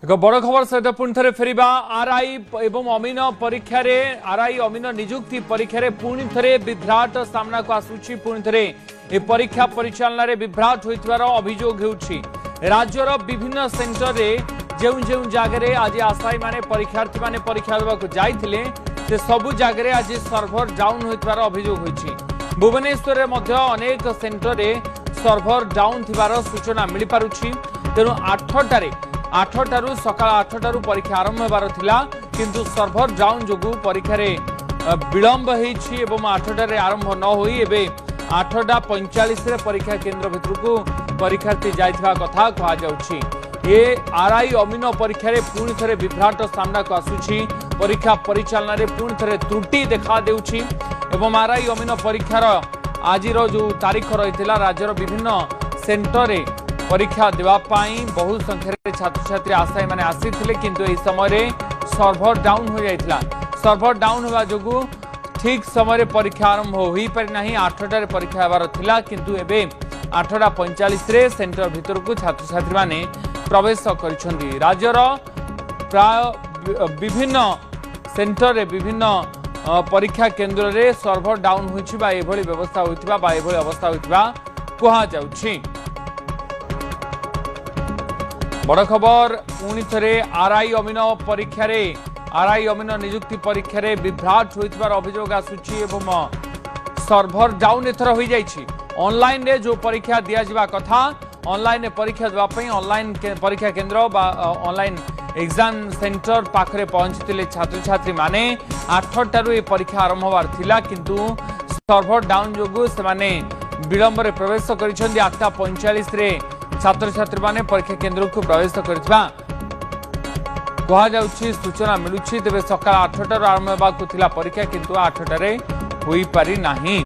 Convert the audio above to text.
एक बड़ खबर सहित पुणी थे फेरिबा आरआई एवं अमीन परीक्षा आरआई अमीन निजुक्ति परीक्षा पुणी थे विभ्राट सामना को आसूची पुणी थे परीक्षा परिचालन में विभ्राट होइथिबार अभियोग होउछि। राज्यर विभिन्न सेंटर रे जो जो जगह आज आशायी माने परीक्षार्थी माने परीक्षा देवाक जाइथिले से सबु जगह आज सर्भर डाउन होइथिबार अभियोग होइछि। भुवनेश्वर रे मध्य अनेक सेंटर रे सर्भर डाउन थिबार सूचना मिली पारुछि। तेणु 8टारू सकाळ 8टारू परीक्षा आरंभ होबार थिला किंतु सर्भर डाउन जोगु परीक्षा रे विलंब होइछि एवं 8टारे आरंभ न होई एबे 8:45 रे परीक्षा केंद्र भितरकू परीक्षार्थी जाइथिबा कथा कहा जाउछि। ये आरआई अमीन परीक्षा रे पुणी थरे विभ्राट सामना को आसुछि। परीक्षा परिचालन रे पुणी थरे त्रुटि देखा देउछि एवं आरआई अमीन परीक्षार आजिर जो तारीख रहिथिला राज्यर विभिन्न सेंटर रे परीक्षा देवाई बहु संख्यार छात्र छात्री आशायी मैंने आसी किंतु यह समय सर्भर डाउन हो जाता। सर्भर डाउन होगा जो ठीक समय परीक्षा आरंभ हो पारि ना 8टारे परीक्षा होबार थिला किंतु एबे 8:45 सेंटर भीतर को छात्र छात्री माने प्रवेश कर राज्यर प्राय विभिन्न सेंटर रे विभिन्न परीक्षा केंद्र रे सर्भर डाउन होइछि बा एभली व्यवस्था होइथिबा बा एभली अवस्था होइथिबा कहा जाउछि। बड़ खबर पुणी थे आरआई अमीन परीक्षा आरआई अमीन निजुक्ति परीक्षा विभ्राट होइथिबार अभियोग आसुछि एवं सर्भर डाउन एथर हो जाइछि। ऑनलाइन रे जो परीक्षा दिया जिबा कथा ऑनलाइन परीक्षा देवाई ऑनलाइन परीक्षा केंद्र बा ऑनलाइन एग्जाम सेंटर पाखरे पहुंचते छात्र छात्री माने 8टारू ये परीक्षा आरंभ होबार थिला किंतु सर्भर डाउन जोगु से माने विलंब रे प्रवेश करिसेंती 8:45 रे छात्र छात्री माने परीक्षा केंद्र को प्रवेश करथिबा कहा जाउछि। सूचना मिलुछि तेबे सकाळ 8टारू आरंभ होबाक थिला परीक्षा किंतु 8टारे होई पारि नाही।